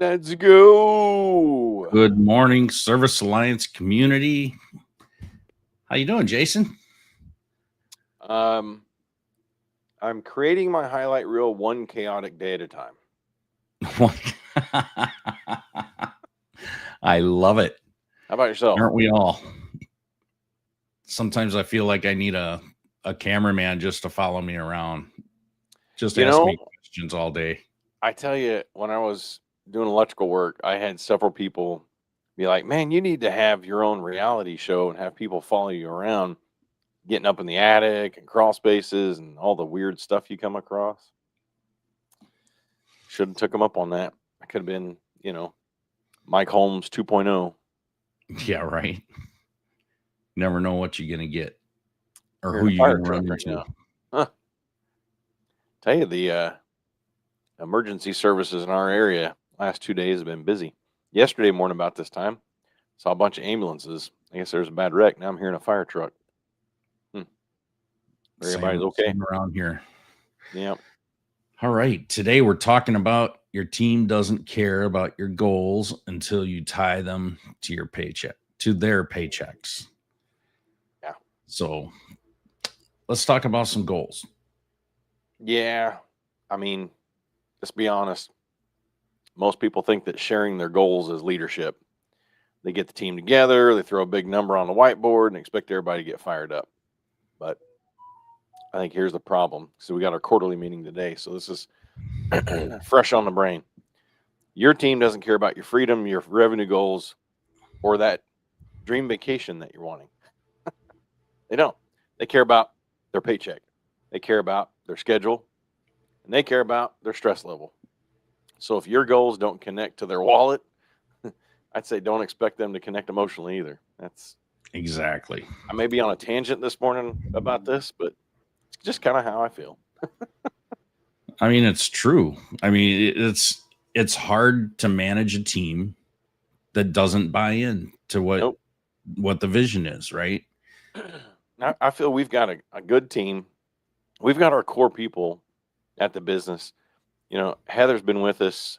Let's go. Good morning, Service Alliance community. How you doing, Jason? I'm creating my highlight reel one chaotic day at a time. I love it. How about yourself? Aren't we all? Sometimes I feel like I need a cameraman just to follow me around. Just ask me questions all day. I tell you, when I was doing electrical work, I had several people be like, man, you need to have your own reality show and have people follow you around, getting up in the attic and crawl spaces and all the weird stuff you come across. Should have took them up on that. I could have been, Mike Holmes 2.0. Yeah, right. Never know what you're going to get or You're who in a you're fire going to run truck right into. now. Huh. Tell you, the emergency services in our area last 2 days have been busy. Yesterday morning about this time, saw a bunch of ambulances. I guess there's a bad wreck. Now I'm hearing a fire truck. Everybody's okay. Same around here. Yeah. All right. Today we're talking about your team doesn't care about your goals until you tie them to your paycheck, to their paychecks. Yeah. So let's talk about some goals. Yeah. I mean, let's be honest. Most people think that sharing their goals is leadership. They get the team together, they throw a big number on the whiteboard and expect everybody to get fired up. But I think here's the problem. So we got our quarterly meeting today. So this is fresh on the brain. Your team doesn't care about your freedom, your revenue goals, or that dream vacation that you're wanting. They don't. They care about their paycheck. They care about their schedule, and they care about their stress level. So if your goals don't connect to their wallet, I'd say don't expect them to connect emotionally either. That's exactly. I may be on a tangent this morning about this, but it's just kind of how I feel. I mean, it's true. I mean, it's hard to manage a team that doesn't buy in to what the vision is, right? I feel we've got a good team. We've got our core people at the business. Heather's been with us,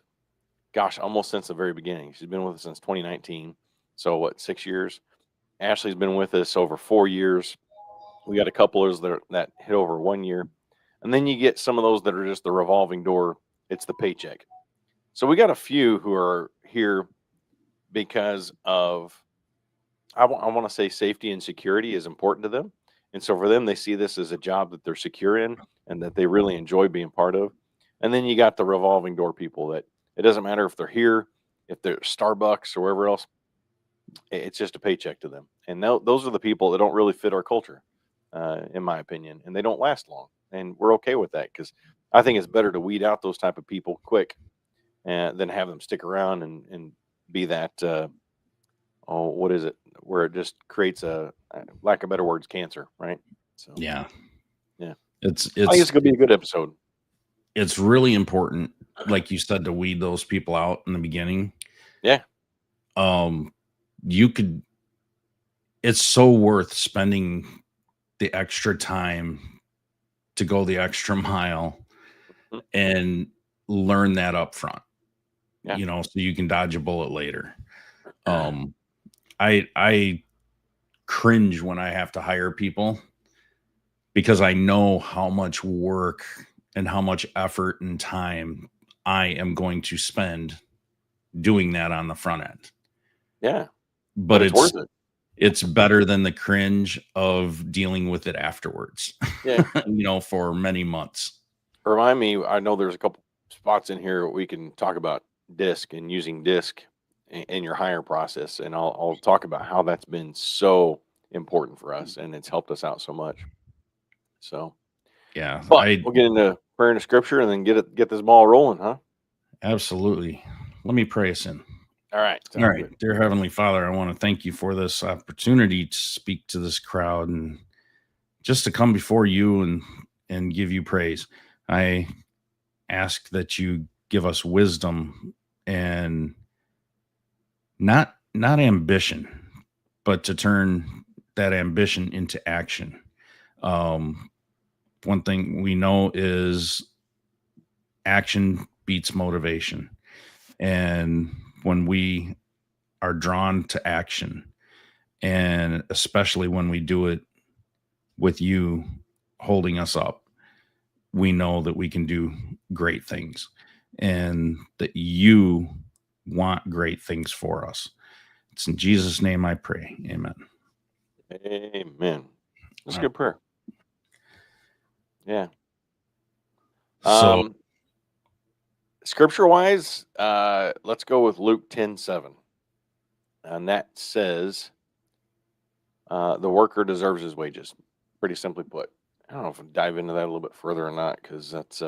gosh, almost since the very beginning. She's been with us since 2019. So what, 6 years? Ashley's been with us over 4 years. We got a couple of that hit over 1 year. And then you get some of those that are just the revolving door. It's the paycheck. So we got a few who are here because of, I want to say safety and security is important to them. And so for them, they see this as a job that they're secure in and that they really enjoy being part of. And then you got the revolving door people that it doesn't matter if they're here, if they're Starbucks or wherever else, it's just a paycheck to them. And those are the people that don't really fit our culture, in my opinion, and they don't last long. And we're okay with that because I think it's better to weed out those type of people quick than have them stick around and be that, what is it, where it just creates lack of better words, cancer, right? So yeah. It's I think it's gonna be a good episode. It's really important, like you said, to weed those people out in the beginning. Yeah. It's so worth spending the extra time to go the extra mile and learn that up front. Yeah. So you can dodge a bullet later. I cringe when I have to hire people because I know how much work and how much effort and time I am going to spend doing that on the front end. Yeah. But it's worth it. It's better than the cringe of dealing with it afterwards. Yeah. For many months. Remind me, I know there's a couple spots in here we can talk about DISC and using DISC in your hire process. And I'll talk about how that's been so important for us and it's helped us out so much. So, yeah, but we'll get into prayer and scripture and then get this ball rolling, huh? Absolutely. Let me pray us in. All right. All right. Good. Dear Heavenly Father, I want to thank you for this opportunity to speak to this crowd and just to come before you and give you praise. I ask that you give us wisdom and not ambition, but to turn that ambition into action. One thing we know is action beats motivation. And when we are drawn to action, and especially when we do it with you holding us up, we know that we can do great things and that you want great things for us. It's in Jesus' name I pray. Amen. Amen. That's a All good prayer. Yeah. So, Scripture wise, let's go with Luke 10:7. And that says, the worker deserves his wages. Pretty simply put. I don't know if I dive into that a little bit further or not, because that's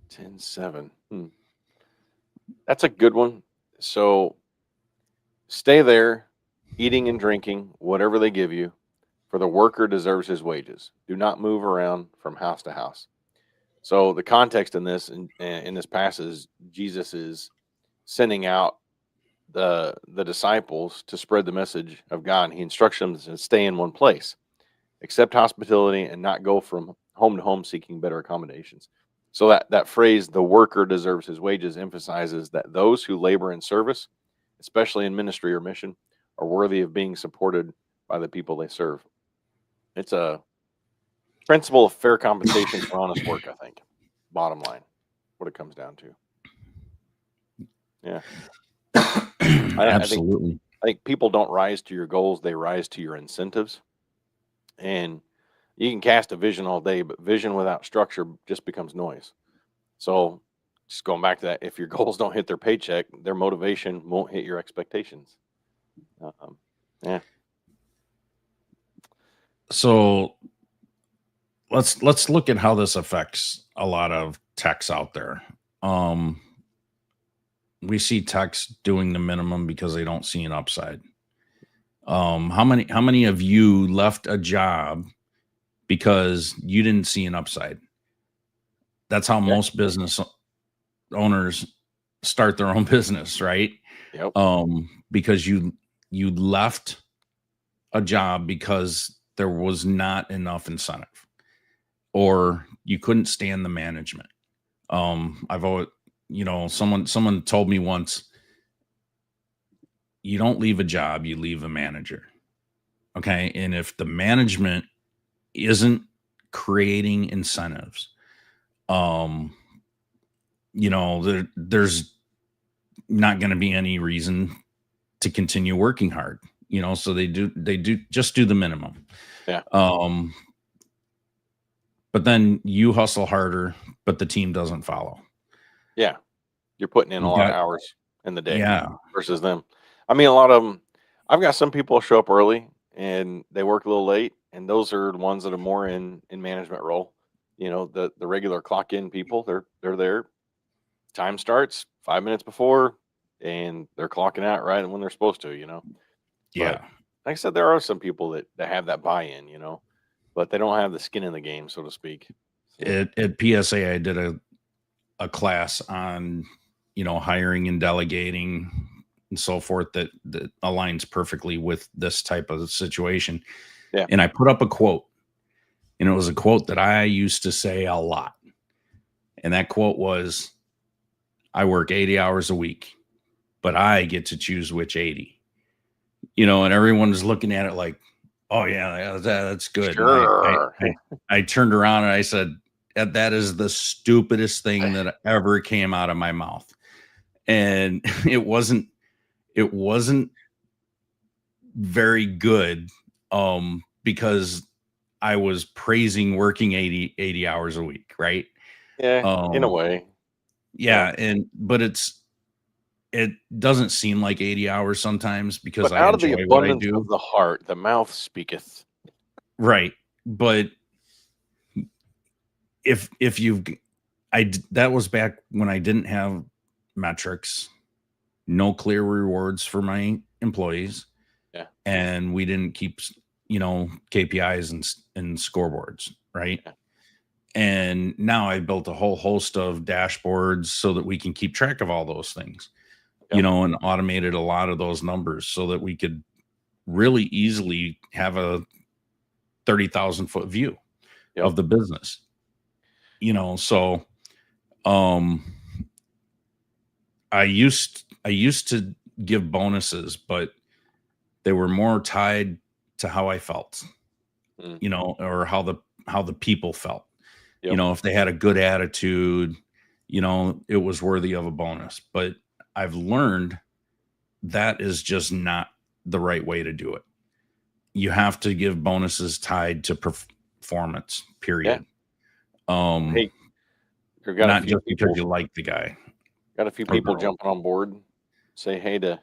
10:7. That's a good one. So stay there, eating and drinking, whatever they give you, for the worker deserves his wages. Do not move around from house to house. So the context in this passage, Jesus is sending out the disciples to spread the message of God. And he instructs them to stay in one place, accept hospitality, and not go from home to home seeking better accommodations. So that phrase, the worker deserves his wages, emphasizes that those who labor in service, especially in ministry or mission, are worthy of being supported by the people they serve. It's a principle of fair compensation for honest work, I think. Bottom line, what it comes down to. Yeah. absolutely. I think people don't rise to your goals, they rise to your incentives. And you can cast a vision all day, but vision without structure just becomes noise. So just going back to that, if your goals don't hit their paycheck, their motivation won't hit your expectations. Yeah. So let's look at how this affects a lot of techs out there. We see techs doing the minimum because they don't see an upside. How many of you left a job because you didn't see an upside? That's how Yeah. most business owners start their own business, right? Yep. Because you left a job because there was not enough incentive, or you couldn't stand the management. I've always, someone told me once, you don't leave a job, you leave a manager. Okay. And if the management isn't creating incentives, there's not going to be any reason to continue working hard, so they just do the minimum. Yeah. But then you hustle harder, but the team doesn't follow. Yeah. You're putting in a lot of hours in the day. Yeah. Versus them. I mean, a lot of them, I've got some people show up early and they work a little late, and those are the ones that are more in management role. The regular clock in people, they're there. Time starts 5 minutes before, and they're clocking out right when they're supposed to. Yeah. But like I said, there are some people that have that buy-in, but they don't have the skin in the game, so to speak. So. At PSA, I did a class on, hiring and delegating and so forth that aligns perfectly with this type of situation. Yeah. And I put up a quote, and it was a quote that I used to say a lot. And that quote was, I work 80 hours a week, but I get to choose which 80. And everyone's looking at it like, oh yeah, that's good. Sure. I turned around and I said, that is the stupidest thing that ever came out of my mouth. And it wasn't very good, because I was praising working 80 hours a week. Right. Yeah. In a way. Yeah. But it doesn't seem like 80 hours sometimes, because But I out of the enjoy what I abundance do. of the heart, the mouth speaketh. Right. But if that was back when I didn't have metrics, no clear rewards for my employees. Yeah. And we didn't keep, KPIs and scoreboards. Right. Yeah. And now I built a whole host of dashboards so that we can keep track of all those things, Yep. and automated a lot of those numbers so that we could really easily have a 30,000 foot view of the business, so, I used to give bonuses, but they were more tied to how I felt, Mm, or how the people felt. yep. If they had a good attitude, it was worthy of a bonus. But I've learned that is just not the right way to do it. You have to give bonuses tied to performance, Yeah. period. Um, Hey, we've got a Not few just because people. you like the guy Got a few or people girl. jumping on board. Say hey to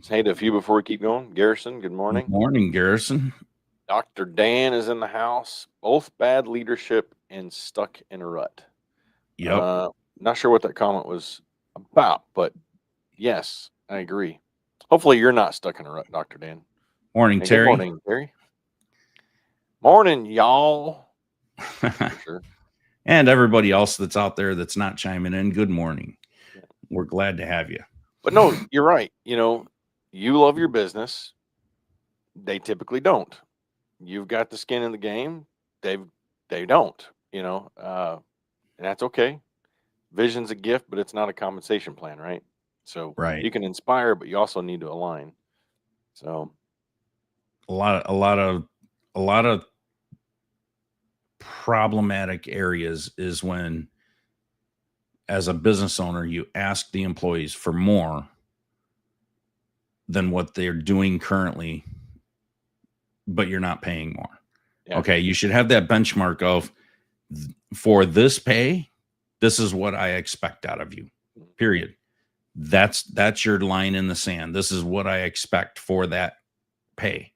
a few before we keep going. Garrison, good Good morning. morning, Garrison. Dr. Dan is in the house. Both bad leadership and stuck in a rut. Yep. Uh, Not sure what that comment was about, but yes, I agree. Hopefully, you're not stuck in a rut, Dr. Dan. Morning, Hey, good Terry. morning, Terry. Morning, y'all. For sure. And everybody else that's out there that's not chiming in. Good morning. Yeah. We're glad to have you. But no, you're right. You love your business. They typically don't. You've got the skin in the game. They they don't. And that's okay. Vision's a gift, but it's not a compensation plan, right? So Right. you can inspire, but you also need to align. So A lot of problematic areas is when, as a business owner, you ask the employees for more than what they're doing currently, but you're not paying more. yeah, Okay, you should have that benchmark of, for this pay, this is what I expect out of you. Period. That's your line in the sand. This is what I expect for that pay.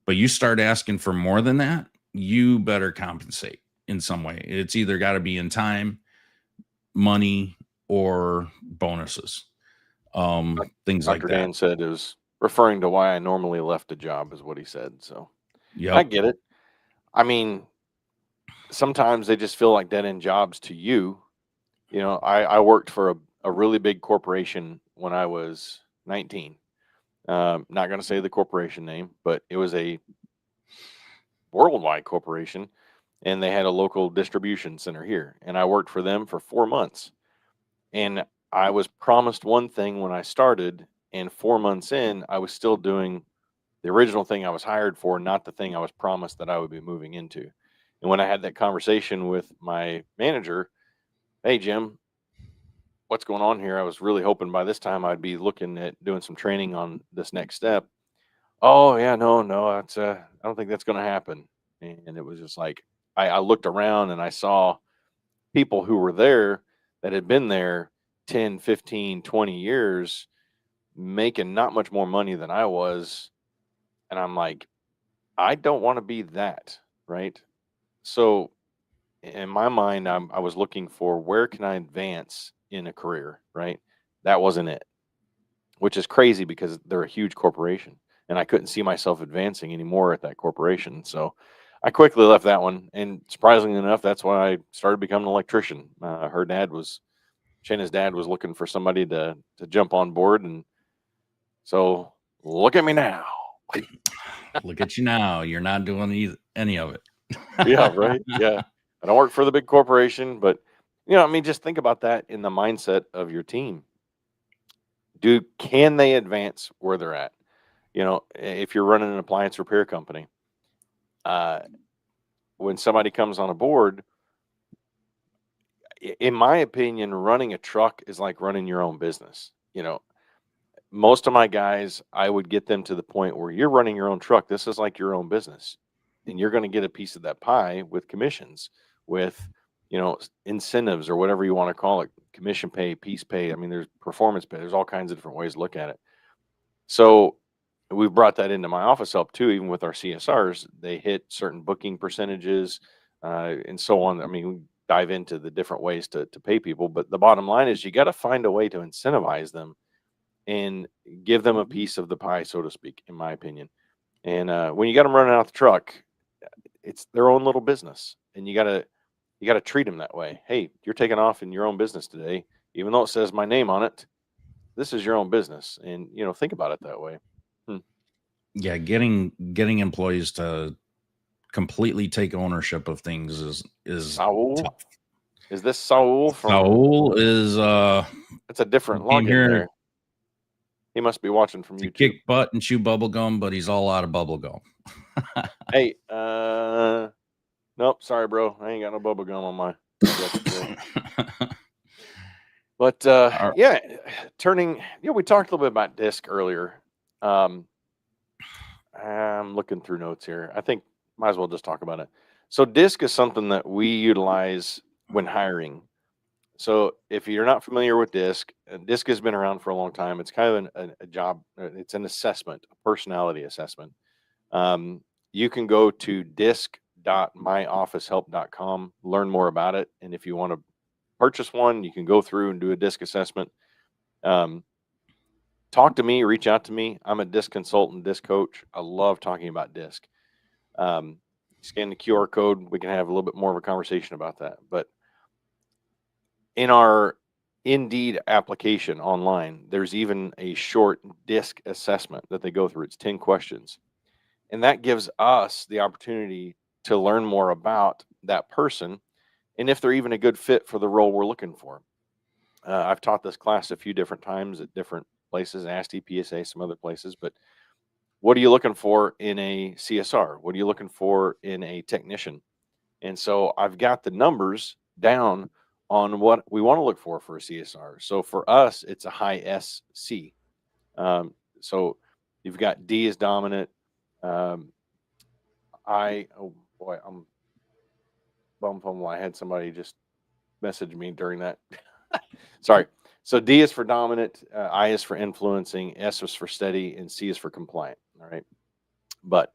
But you start asking for more than that, you better compensate in some way. It's either got to be in time, money, or bonuses. Things like Dr. that. Dan said is referring to why I normally left a job is what he said. So I Yep. get it. I mean, sometimes they just feel like dead end jobs to you. I worked for a really big corporation when I was 19. Not going to say the corporation name, but it was a worldwide corporation and they had a local distribution center here. And I worked for them for 4 months. And I was promised one thing when I started. And 4 months in, I was still doing the original thing I was hired for, not the thing I was promised that I would be moving into. And when I had that conversation with my manager, hey, Jim, what's going on here? I was really hoping by this time I'd be looking at doing some training on this next step. Oh, yeah, no, I don't think that's going to happen. And it was just like, I looked around and I saw people who were there that had been there 10, 15, 20 years making not much more money than I was. And I'm like, I don't want to be that, right? So in my mind, I was looking for where can I advance in a career, right? That wasn't it, which is crazy because they're a huge corporation and I couldn't see myself advancing anymore at that corporation. So I quickly left that one. And surprisingly enough, that's why I started becoming an electrician. Shayna's dad was looking for somebody to jump on board. And so look at me now. Look at you now. You're not doing any of it. Yeah, right. Yeah. I don't work for the big corporation, but I mean, just think about that in the mindset of your team. Can they advance where they're at? If you're running an appliance repair company, uh, when somebody comes on a board, in my opinion, running a truck is like running your own business. Most of my guys, I would get them to the point where you're running your own truck. This is like your own business, and you're going to get a piece of that pie with commissions, with incentives or whatever you want to call it, commission pay, piece pay. I mean, there's performance pay. There's all kinds of different ways to look at it. So we've brought that into my office help too. Even with our CSRs, they hit certain booking percentages, and so on. I mean, we dive into the different ways to pay people, but the bottom line is you got to find a way to incentivize them and give them a piece of the pie, so to speak, in my opinion. And when you got them running out the truck, it's their own little business, and you gotta treat them that way. Hey, you're taking off in your own business today, even though it says my name on it. This is your own business, and think about it that way. Hmm. Yeah, getting employees to completely take ownership of things is Saul, tough. Is this Saul from? Saul is It's a different came login here there. He must be watching from to YouTube. kick butt and chew bubble gum, but he's all out of bubble gum. Hey, nope, sorry, bro. I ain't got no bubble gum on my. But yeah, turning. We talked a little bit about disc earlier. I'm looking through notes here. I think might as well just talk about it. So disc is something that we utilize when hiring. So if you're not familiar with disc, disc has been around for a long time. It's kind of a job. It's an assessment, a personality assessment. You can go to disc.myofficehelp.com, learn more about it, and if you want to purchase one, you can go through and do a disc assessment. Talk to me, reach out to me. I'm a disc consultant, disc coach. I love talking about disc. Scan the QR code. We can have a little bit more of a conversation about that. But in our Indeed application online, there's even a short disc assessment that they go through. It's 10 questions. And that gives us the opportunity to learn more about that person and if they're even a good fit for the role we're looking for. I've taught this class a few different times at different places, ASTE, PSA, some other places, but what are you looking for in a CSR? What are you looking for in a technician? And so I've got the numbers down on what we want to look for a CSR. So for us, it's a high SC. So you've got D is dominant. Oh boy, I'm bum. I had somebody just message me during that. Sorry. So D is for dominant, I is for influencing, S is for steady, and C is for compliant. All right. But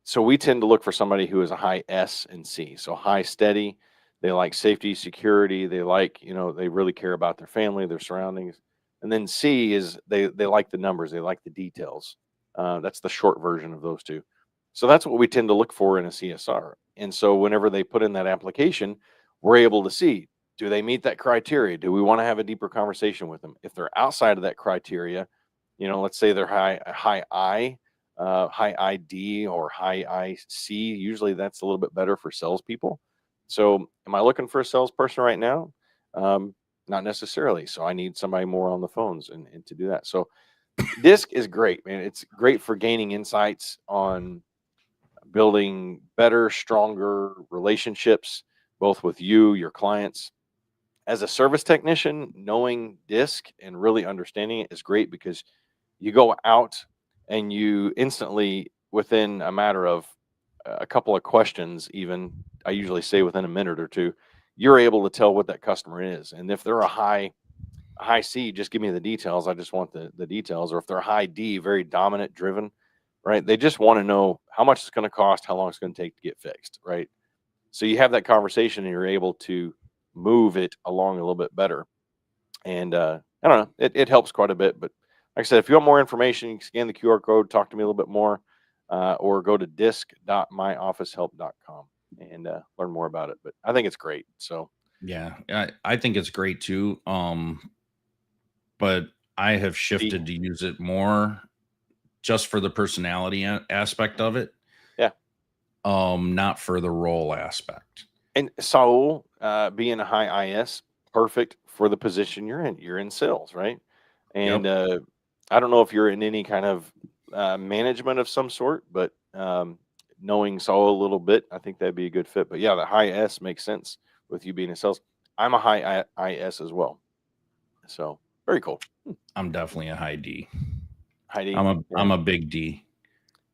so we tend to look for somebody who is a high S and C. So high steady, they like safety, security, they like, they really care about their family, their surroundings. And then C is they like the numbers, they like the details. That's the short version of those two. So that's what we tend to look for in a CSR. And so whenever they put in that application, we're able to see, do they meet that criteria? Do we want to have a deeper conversation with them? If they're outside of that criteria, let's say they're high I, high ID or high IC. Usually that's a little bit better for salespeople. So am I looking for a salesperson right now? Not necessarily. So I need somebody more on the phones and to do that. So disc is great, man. It's great for gaining insights on building better, stronger relationships, both with you, your clients. As a service technician, knowing disc and really understanding it is great because you go out and you instantly, within a matter of a couple of questions, even I usually say within a minute or two, you're able to tell what that customer is. And if they're a high C, just give me the details. I just want the details. Or if they're high D, very dominant, driven, right? They just want to know how much it's going to cost, how long it's going to take to get fixed, right? So you have that conversation and you're able to move it along a little bit better. And I don't know, it helps quite a bit. But like I said, if you want more information, you can scan the QR code, talk to me a little bit more, or go to disc.myofficehelp.com and learn more about it. But I think it's great. So yeah, I think it's great too. But I have shifted to use it more just for the personality aspect of it. Yeah. Not for the role aspect. And Saul, being a high IS, perfect for the position you're in. You're in sales, right? And I don't know if you're in any kind of management of some sort, but knowing Saul a little bit, I think that'd be a good fit. But yeah, the high S makes sense with you being in sales. I'm a high IS as well. So very cool. I'm definitely a high D. High D. I'm a big D.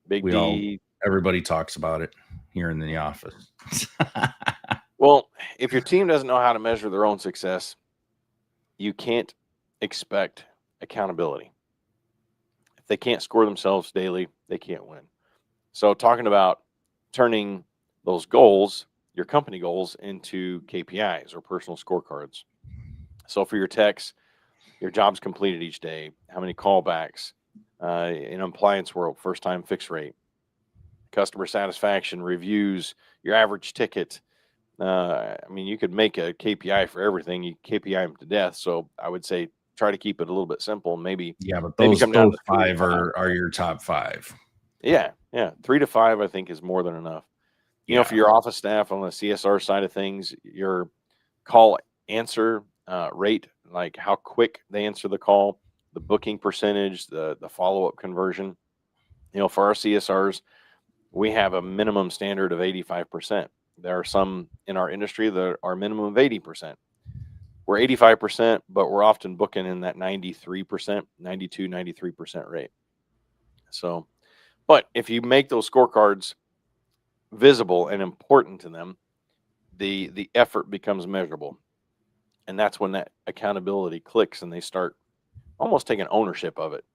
Big D. Everybody talks about it here in the office. Well, if your team doesn't know how to measure their own success, you can't expect accountability. If they can't score themselves daily, they can't win. So talking about turning those goals, your company goals, into KPIs or personal scorecards. So for your techs, your jobs completed each day, how many callbacks, in appliance world, first time fix rate, customer satisfaction, reviews, your average ticket. You could make a KPI for everything. You KPI them to death. So I would say try to keep it a little bit simple. Maybe but those come down to five are your top five. Yeah. 3 to 5, I think, is more than enough. For your office staff on the CSR side of things, your call answer rate, like how quick they answer the call, the booking percentage, the follow up conversion. For our CSRs, we have a minimum standard of 85%. There are some in our industry that are minimum of 80%. We're 85%, but we're often booking in that 93%, 92, 93% rate. So, but if you make those scorecards visible and important to them, the effort becomes measurable. And that's when that accountability clicks and they start almost taking ownership of it.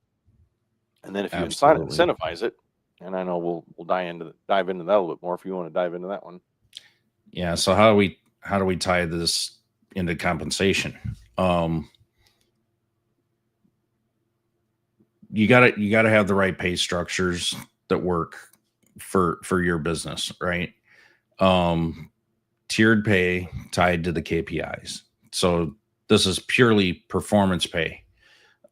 And then if you Absolutely. incentivize it, and I know we'll dive into that a little bit more if you want to dive into that one. Yeah. So how do we tie this into compensation? You gotta have the right pay structures that work for your business, right? Tiered pay tied to the KPIs. So this is purely performance pay.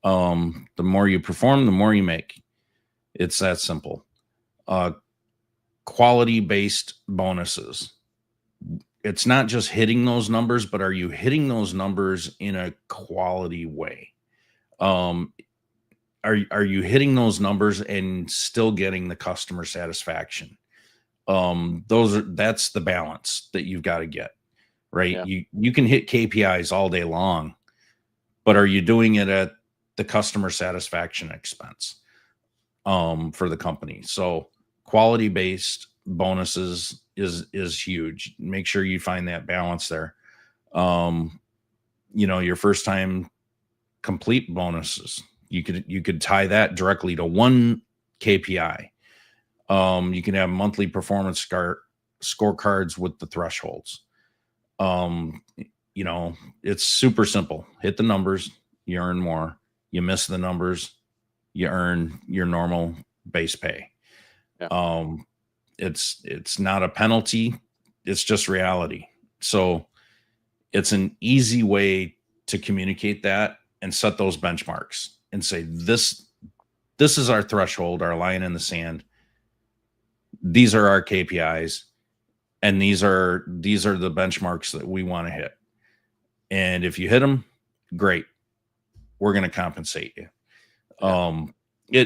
The more you perform, the more you make. It's that simple. Quality-based bonuses. It's not just hitting those numbers, but are you hitting those numbers in a quality way? Are you hitting those numbers and still getting the customer satisfaction? That's the balance that you've got to get, right? Yeah. You can hit KPIs all day long, but are you doing it at the customer satisfaction expense for the company? So quality-based bonuses is huge. Make sure you find that balance there. Your first time complete bonuses, you could tie that directly to one KPI. You can have monthly performance scorecards with the thresholds. It's super simple. Hit the numbers, you earn more. You miss the numbers, you earn your normal base pay. Yeah. It's not a penalty. It's just reality. So it's an easy way to communicate that and set those benchmarks and say, this is our threshold, our line in the sand. These are our KPIs, and these are the benchmarks that we want to hit. And if you hit them, great. We're going to compensate you. Yeah.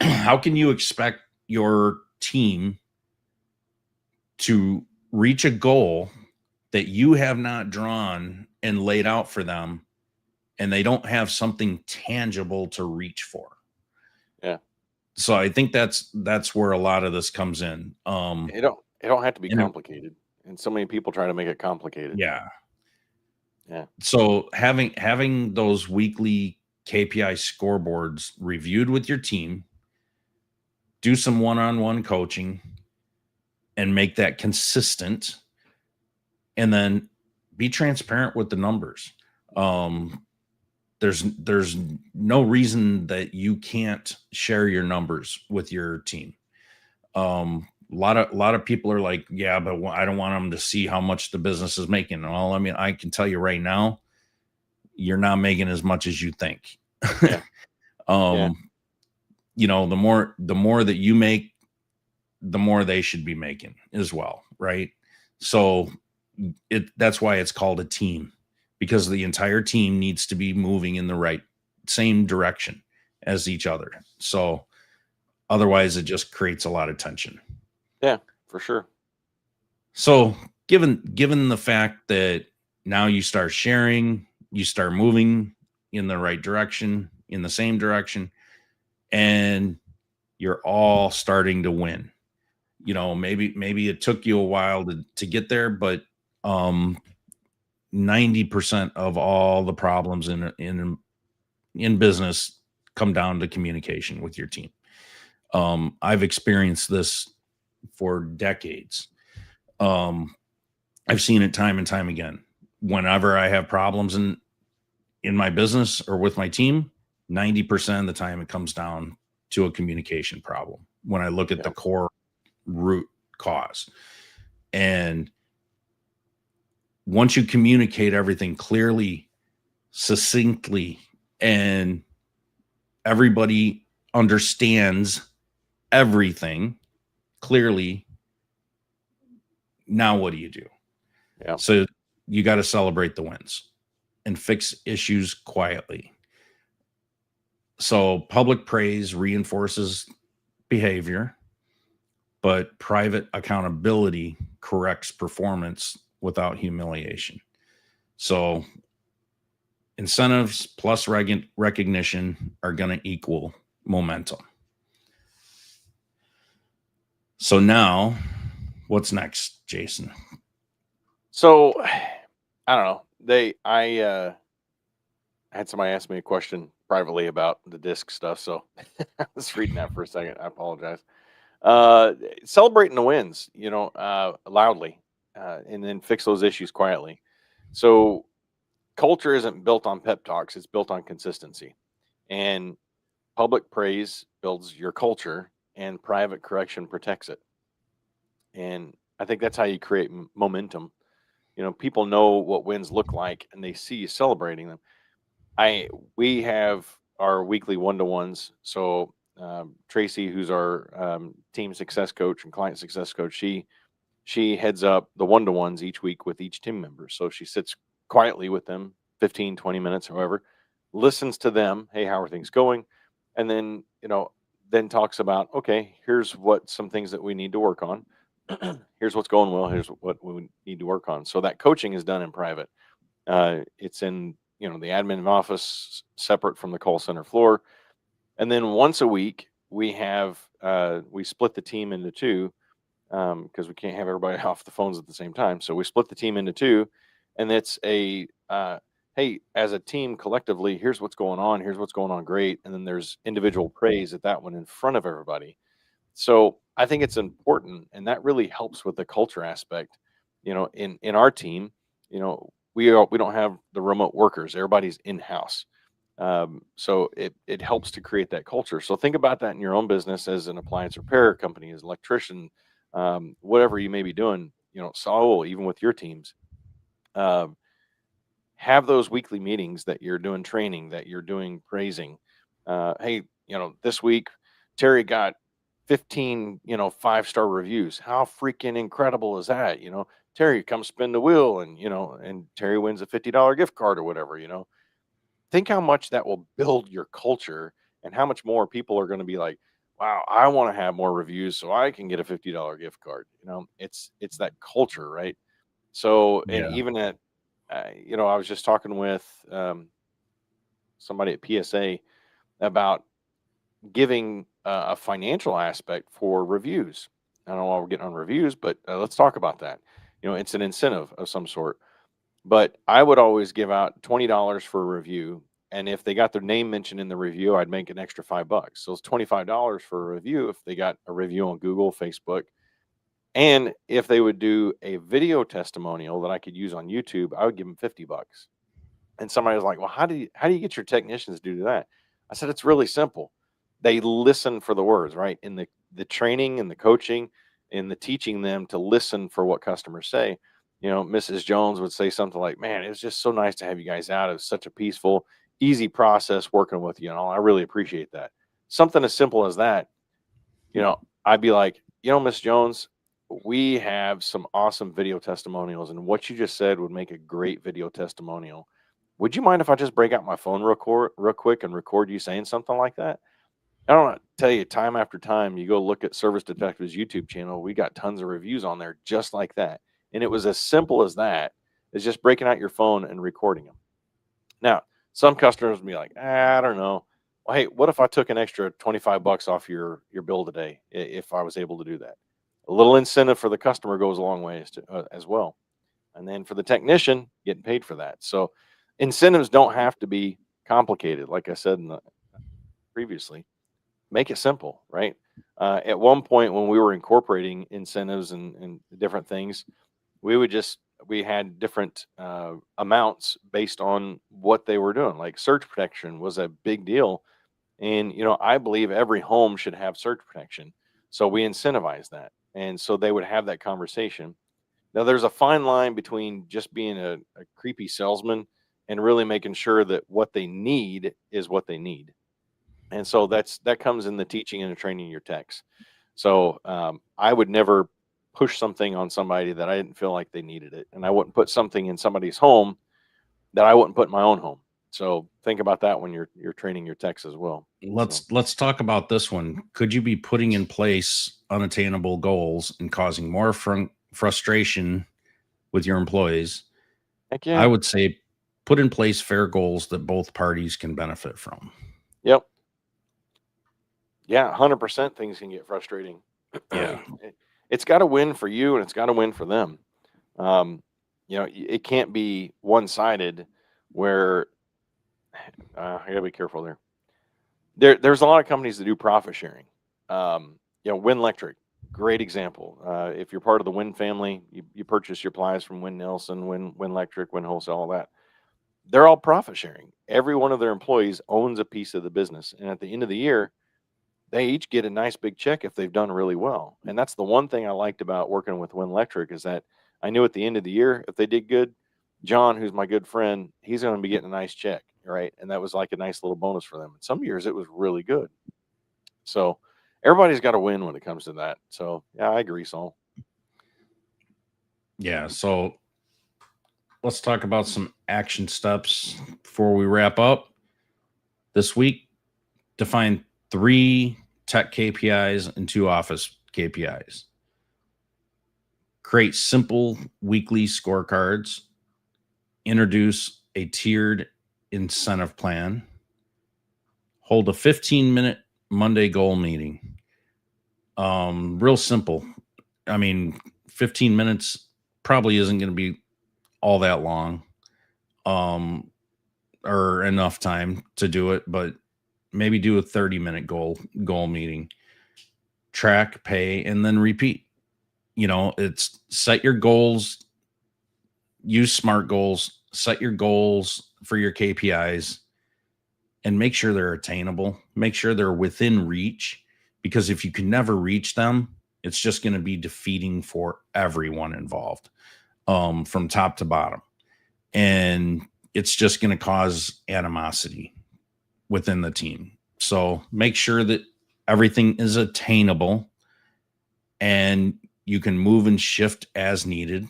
How can you expect your team to reach a goal that you have not drawn and laid out for them, and they don't have something tangible to reach for? Yeah. So I think that's where a lot of this comes in. It don't have to be complicated. And so many people try to make it complicated. Yeah. Yeah. So having those weekly KPI scoreboards reviewed with your team, do some one-on-one coaching and make that consistent, and then be transparent with the numbers. There's no reason that you can't share your numbers with your team. A lot of people are like, yeah, but I don't want them to see how much the business is making. Well, I mean, I can tell you right now, you're not making as much as you think. Yeah. Yeah. The more that you make, the more they should be making as well, right? So that's why it's called a team, because the entire team needs to be moving in the same direction as each other. So otherwise it just creates a lot of tension. Yeah, for sure. So given the fact that now you start sharing, you start moving in the right direction, in the same direction, and you're all starting to win. Maybe it took you a while to get there, but 90% of all the problems in business come down to communication with your team. I've experienced this for decades. I've seen it time and time again. Whenever I have problems in my business or with my team, 90% of the time it comes down to a communication problem when I look at the core root cause. And once you communicate everything clearly, succinctly, and everybody understands everything clearly, Now what do you do? Yeah. So you got to celebrate the wins and fix issues quietly. So public praise reinforces behavior, but private accountability corrects performance without humiliation. So incentives plus recognition are going to equal momentum. So now, what's next, Jason? So I don't know. I had somebody ask me a question privately about the disc stuff. So I was reading that for a second. I apologize. Uh, Celebrating the wins, loudly, and then fix those issues quietly. So culture isn't built on pep talks; it's built on consistency. And public praise builds your culture, and private correction protects it. And I think that's how you create momentum. People know what wins look like, and they see you celebrating them. I We have our weekly one-to-ones. So Tracy, who's our team success coach and client success coach, she heads up the one-to-ones each week with each team member. So she sits quietly with them 15, 20 minutes, however, listens to them. Hey, how are things going? And then, then talks about, okay, here's what some things that we need to work on. Here's what's going well. Here's what we need to work on. So that coaching is done in private. It's in, the admin office separate from the call center floor. And then once a week, we split the team into two, because we can't have everybody off the phones at the same time. So we split the team into two, and it's hey, as a team collectively, here's what's going on. Here's what's going on great. And then there's individual praise at that one in front of everybody. So I think it's important, and that really helps with the culture aspect. In our team, we don't have the remote workers. Everybody's in house. So it helps to create that culture. So think about that in your own business as an appliance repair company, as an electrician, whatever you may be doing. So even with your teams, um, have those weekly meetings that you're doing training, that you're doing praising. Hey, this week Terry got 15, 5-star reviews. How freaking incredible is that? Terry, come spin the wheel, and Terry wins a $50 gift card or whatever. Think how much that will build your culture, and how much more people are going to be like, wow, I want to have more reviews so I can get a $50 gift card. It's that culture, right? So, and Yeah. even at, I was just talking with somebody at PSA about giving a financial aspect for reviews. I don't know why we're getting on reviews, but let's talk about that. It's an incentive of some sort. But I would always give out $20 for a review, and if they got their name mentioned in the review, I'd make an extra $5. So it's $25 for a review if they got a review on Google, Facebook, and if they would do a video testimonial that I could use on YouTube, I would give them $50. And somebody was like, "Well, how do you get your technicians to do that?" I said, "It's really simple. They listen for the words, right? In the training and the coaching and the teaching them to listen for what customers say. Mrs. Jones would say something like, "Man, it was just so nice to have you guys out. It was such a peaceful, easy process working with you, and all. I really appreciate that." Something as simple as that. I'd be like, Miss Jones, we have some awesome video testimonials, and what you just said would make a great video testimonial. Would you mind if I just break out my phone real quick and record you saying something like that? I don't tell you, time after time, you go look at Service Detectives YouTube channel, we got tons of reviews on there just like that. And it was as simple as that, as just breaking out your phone and recording them. Now, some customers would be like, I don't know. Well, hey, what if I took an extra $25 off your bill today, if I was able to do that? A little incentive for the customer goes a long way as well. And then for the technician, getting paid for that. So incentives don't have to be complicated. Like I said previously, make it simple, right? At one point when we were incorporating incentives and different things, we had different amounts based on what they were doing. Like surge protection was a big deal, and I believe every home should have surge protection. So we incentivize that, and so they would have that conversation. Now, there's a fine line between just being a creepy salesman and really making sure that what they need is what they need. And so that comes in the teaching and the training your techs. So I would never push something on somebody that I didn't feel like they needed it, and I wouldn't put something in somebody's home that I wouldn't put in my own home. So think about that when you're training your techs as well. So Let's talk about this one. Could you be putting in place unattainable goals and causing more frustration with your employees? heck I yeah. would say put in place fair goals that both parties can benefit from. Yep. Yeah, 100% things can get frustrating. Yeah. It's got to win for you and it's got to win for them. Um, it can't be one-sided where I got to be careful there. There's a lot of companies that do profit sharing. Win Electric, great example. If you're part of the Win family, you purchase your plies from Win Nelson, Win Electric, Win Wholesale, all that. They're all profit sharing. Every one of their employees owns a piece of the business, and at the end of the year, they each get a nice big check if they've done really well. And that's the one thing I liked about working with Win Electric is that I knew at the end of the year, if they did good, John, who's my good friend, he's going to be getting a nice check, right? And that was like a nice little bonus for them. And some years it was really good. So everybody's got to win when it comes to that. So yeah, I agree, Saul. Yeah. So let's talk about some action steps before we wrap up. This week, define 3 tech KPIs and 2 office KPIs. Create simple weekly scorecards. Introduce a tiered incentive plan. Hold a 15-minute Monday goal meeting. Real simple. I mean, 15 minutes probably isn't going to be all that long, or enough time to do it, but maybe do a 30-minute goal meeting. Track, pay, and then repeat. It's set your goals, use SMART goals, set your goals for your KPIs, and make sure they're attainable. Make sure they're within reach, because if you can never reach them, it's just going to be defeating for everyone involved, from top to bottom. And it's just going to cause animosity within the team. So make sure that everything is attainable and you can move and shift as needed.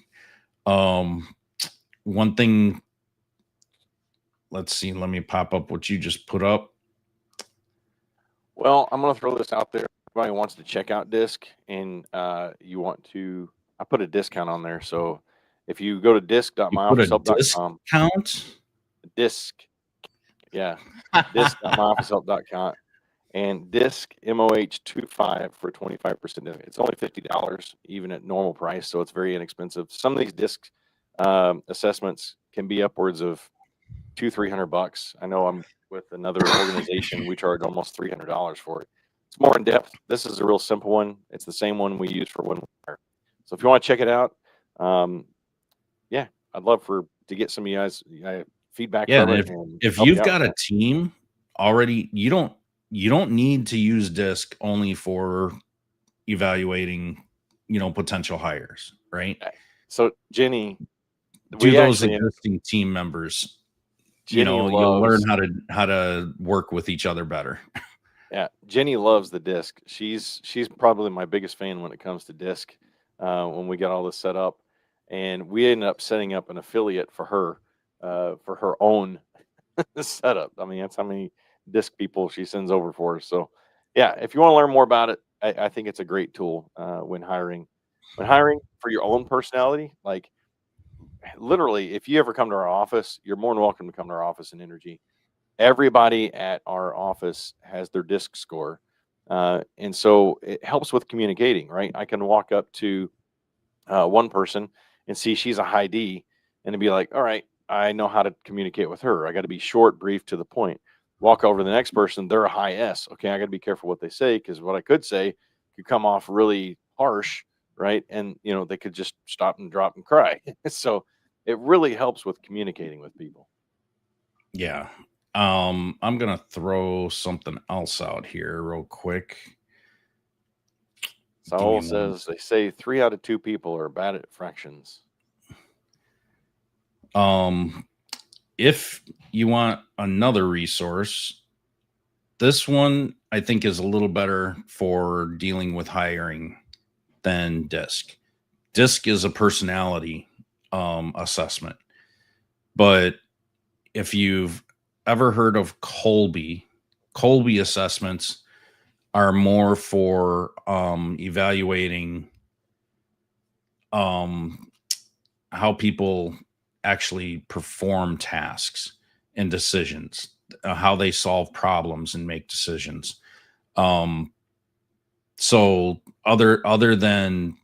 One thing, let's see, let me pop up what you just put up. Well, I'm going to throw this out there. Everybody wants to check out Disc, and you want to, I put a discount on there. So if you go to You put a disc.myofficehelp.com, discount? disc, yeah, disc.myofficehelp.com, and disc MOH25 for 25% discount. It's only $50, even at normal price, so it's very inexpensive. Some of these disc assessments can be upwards of $200-300. I know I'm with another organization. We charge almost $300 for it. It's more in depth. This is a real simple one. It's the same one we use for WinWire. So if you want to check it out, yeah, I'd love to get some of you guys feedback Yeah, from and it. if you've got a team already, you don't need to use Disc only for evaluating, potential hires, right? So Jenny, Do those existing team members, Jenny you'll learn loves, how to work with each other better. yeah, Jenny loves the disc. She's probably my biggest fan when it comes to disc. When we got all this set up, and we ended up setting up an affiliate for her own setup. I mean, that's how many disc people she sends over for us. So, yeah, if you want to learn more about it, I think it's a great tool when hiring. When hiring for your own personality, like literally, if you ever come to our office, you're more than welcome to come to our office in Energy. Everybody at our office has their disc score. And so it helps with communicating, right? I can walk up to one person and see she's a high D and be like, all right, I know how to communicate with her. I got to be short, brief, to the point. Walk over to the next person, they're a high S. Okay, I got to be careful what they say, because what I could say could come off really harsh, right? And they could just stop and drop and cry. So it really helps with communicating with people. Yeah. I'm gonna throw something else out here real quick. Saul says they say 3 out of 2 people are bad at fractions. If you want another resource, this one I think is a little better for dealing with hiring than Disc. DISC is a personality assessment. But if you've ever heard of Colby assessments are more for evaluating how people actually perform tasks and decisions, how they solve problems and make decisions. So other than,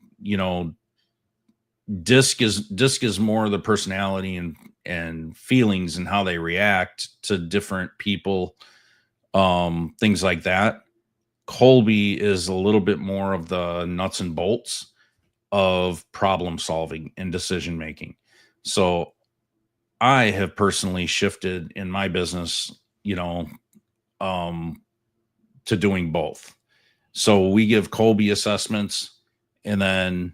DISC is more the personality and feelings and how they react to different people, things like that. Colby is a little bit more of the nuts and bolts of problem solving and decision making. So I have personally shifted in my business, to doing both. So we give Colby assessments, and then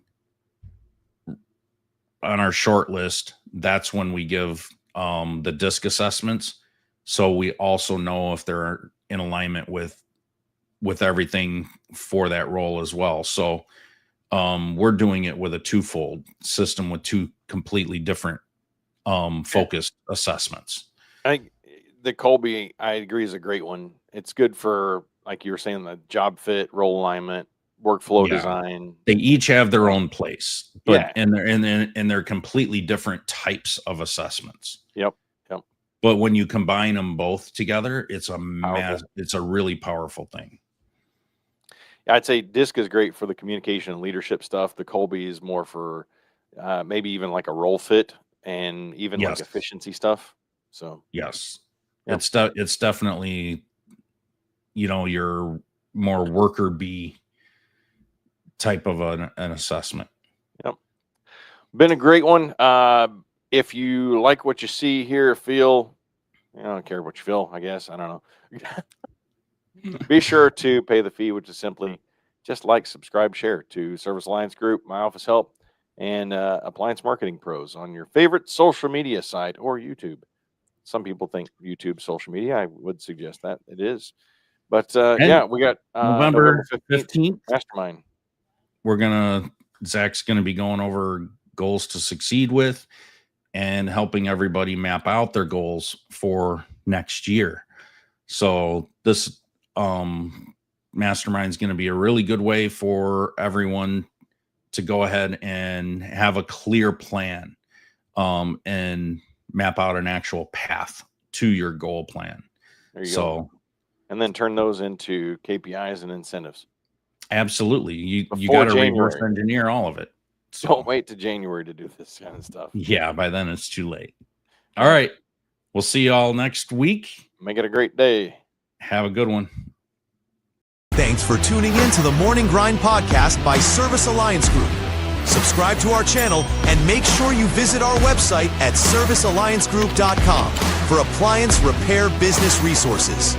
on our short list, that's when we give the DISC assessments. So we also know if they're in alignment with everything for that role as well. So we're doing it with a twofold system with two completely different focused assessments. I think the Colby, I agree, is a great one. It's good for, like you were saying, the job fit, role alignment, workflow design. They each have their own place, but and they're completely different types of assessments. Yep. But when you combine them both together, it's a really powerful thing. I'd say DISC is great for the communication and leadership stuff. The Colby is more for maybe even like a role fit and even like efficiency stuff. So yes, it's definitely, your more worker bee type of an assessment. Yep. Been a great one. If you like what you see, hear, feel, I don't care what you feel, I guess. I don't know. Be sure to pay the fee, which is simply just like, subscribe, share to Service Alliance Group, My Office Help, and Appliance Marketing Pros on your favorite social media site or YouTube. Some people think YouTube social media. I would suggest that it is. But we got November 15th Mastermind. Zach's gonna be going over goals to succeed with and helping everybody map out their goals for next year. So this mastermind is going to be a really good way for everyone to go ahead and have a clear plan and map out an actual path to your goal plan. There you go. And then turn those into KPIs and incentives. Absolutely. You got to reverse engineer all of it. So don't wait to January to do this kind of stuff. Yeah, by then it's too late. All right. We'll see you all next week. Make it a great day. Have a good one. Thanks for tuning in to the Morning Grind podcast by Service Alliance Group. Subscribe to our channel and make sure you visit our website at servicealliancegroup.com for appliance repair business resources.